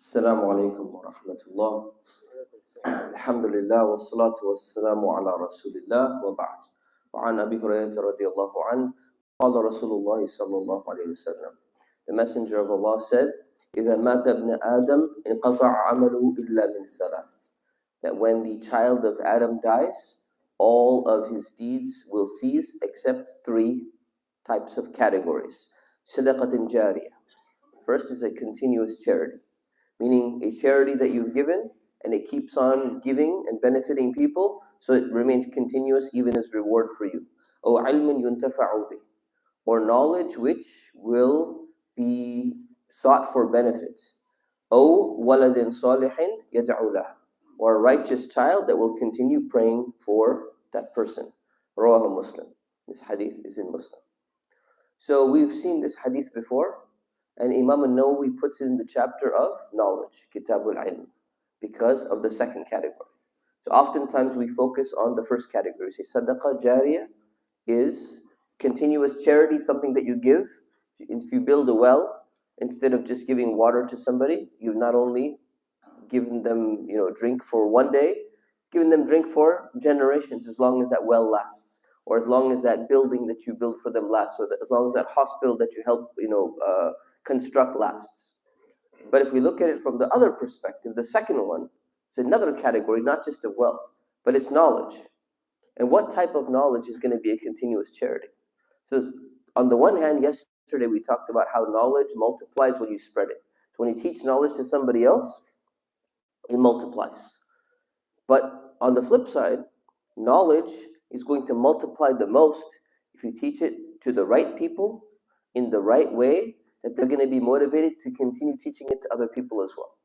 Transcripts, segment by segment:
السلام عليكم ورحمة الله. الحمد لله والصلاة والسلام على رسول الله وبعد. وعن أبي هريرة رضي الله عنه قال رسول الله صلى الله عليه وسلم. The Messenger of Allah said, إذا مات ابن آدم انقطع عمله إلا من ثلاث. That when the child of Adam dies, all of his deeds will cease except three types of categories. Sadaqah Jariyah. First is a continuous charity, meaning a charity that you've given and it keeps on giving and benefiting people, so it remains continuous even as reward for you. أو علم ينتفع به, or knowledge which will be sought for benefit. أو ولد صالح يدعو له, or a righteous child that will continue praying for that person. رواه Muslim. This hadith is in Muslim. So we've seen this hadith before, and Imam al-Nawawi puts in the chapter of knowledge, Kitabul Ilm, because of the second category. So oftentimes we focus on the first category. We say Sadaqah Jariyah is continuous charity, something that you give. If you build a well, instead of just giving water to somebody, you've not only given them, drink for one day, given them drink for generations, as long as that well lasts, or as long as that building that you build for them lasts, or as long as that hospital that you help, construct lasts. But if we look at it from the other perspective, the second one is another category, not just of wealth, but it's knowledge. And what type of knowledge is going to be a continuous charity? So on the one hand, yesterday we talked about how knowledge multiplies when you spread it. So when you teach knowledge to somebody else, it multiplies. But on the flip side, knowledge is going to multiply the most if you teach it to the right people in the right way, that they're going to be motivated to continue teaching it to other people as well.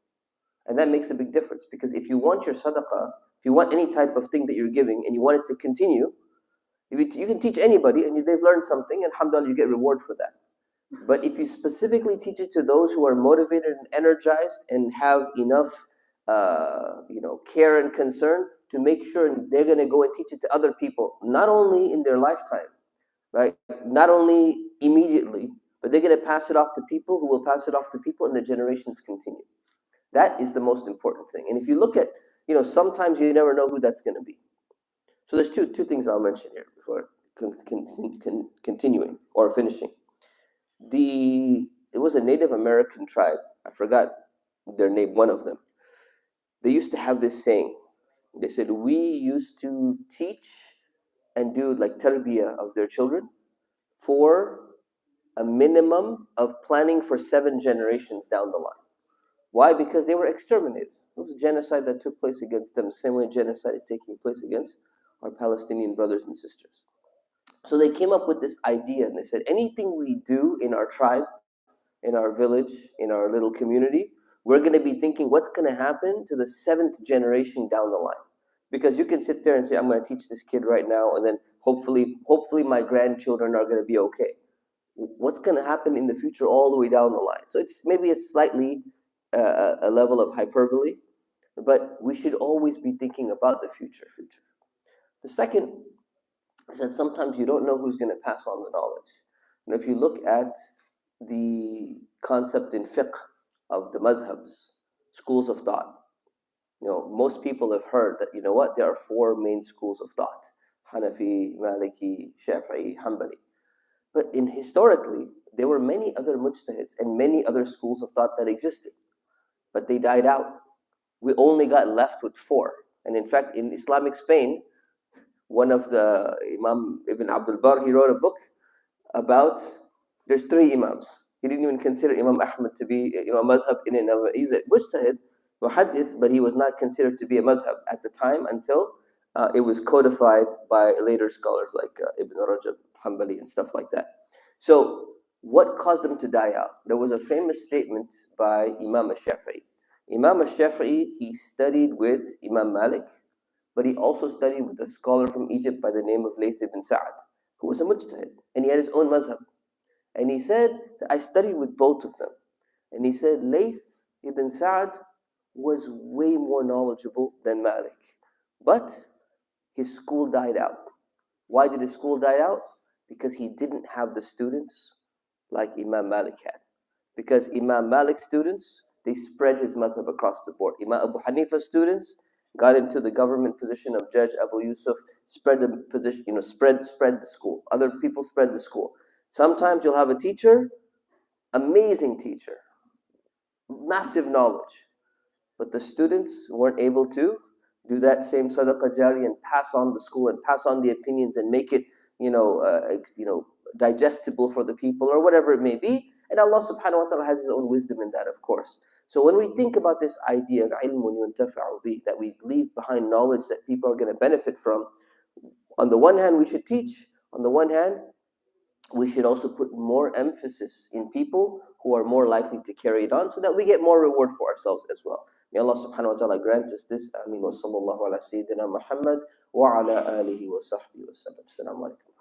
And that makes a big difference, because if you want your sadaqah, if you want any type of thing that you're giving and you want it to continue, you can teach anybody and they've learned something, and alhamdulillah, you get reward for that. But if you specifically teach it to those who are motivated and energized and have enough care and concern to make sure they're going to go and teach it to other people, not only in their lifetime, right? Not only immediately, but they're going to pass it off to people who will pass it off to people, and the generations continue. That is the most important thing. And if you look at, sometimes you never know who that's going to be. So there's two things I'll mention here before continuing or finishing. It was a Native American tribe. I forgot their name, one of them. They used to have this saying. They said, we used to teach and do like tarbiyah of their children for a minimum of planning for 7 generations down the line. Why? Because they were exterminated. It was genocide that took place against them, the same way genocide is taking place against our Palestinian brothers and sisters. So they came up with this idea, and they said, anything we do in our tribe, in our village, in our little community, we're going to be thinking what's going to happen to the 7th generation down the line. Because you can sit there and say, I'm going to teach this kid right now, and then hopefully my grandchildren are going to be okay. What's going to happen in the future all the way down the line? So maybe it's slightly a level of hyperbole, but we should always be thinking about the future. The second is that sometimes you don't know who's going to pass on the knowledge. And if you look at the concept in fiqh of the madhabs, schools of thought, most people have heard that, there are 4 main schools of thought: Hanafi, Maliki, Shafi'i, Hanbali. But historically, there were many other mujtahids and many other schools of thought that existed, but they died out. We only got left with 4. And in fact, in Islamic Spain, one of the Imam Ibn Abdul Bar, he wrote a book about, there's 3 imams. He didn't even consider Imam Ahmad to be a madhab in and of it. He's a mujtahid, muhaddith, but he was not considered to be a madhab at the time until it was codified by later scholars like Ibn Rajab, Hanbali, and stuff like that. So what caused them to die out? There was a famous statement by Imam al-Shafi'i. Imam al-Shafi'i, he studied with Imam Malik, but he also studied with a scholar from Egypt by the name of Layth ibn Sa'ad, who was a mujtahid, and he had his own madhab. And he said, I studied with both of them. And he said, Layth ibn Sa'ad was way more knowledgeable than Malik, but his school died out. Why did his school die out? Because he didn't have the students like Imam Malik had. Because Imam Malik's students they spread his madhab across the board. Imam Abu Hanifa's students got into the government position of Judge Abu Yusuf, spread the position, spread the school. Other people spread the school. Sometimes you'll have a teacher, amazing teacher, massive knowledge, but the students weren't able to do that same Sadaqah Jariyah and pass on the school and pass on the opinions and make it, digestible for the people or whatever it may be. And Allah subhanahu wa ta'ala has His own wisdom in that, of course. So when we think about this idea of ilmun yuntafa'u bih, that we leave behind knowledge that people are going to benefit from, on the one hand we should teach, on the one hand we should also put more emphasis in people who are more likely to carry it on so that we get more reward for ourselves as well. May Allah subhanahu wa ta'ala grant us this. Ameen wa sallallahu ala sayyidina Muhammad wa ala alihi wa sahbihi wa sallam. Assalamu alaikum.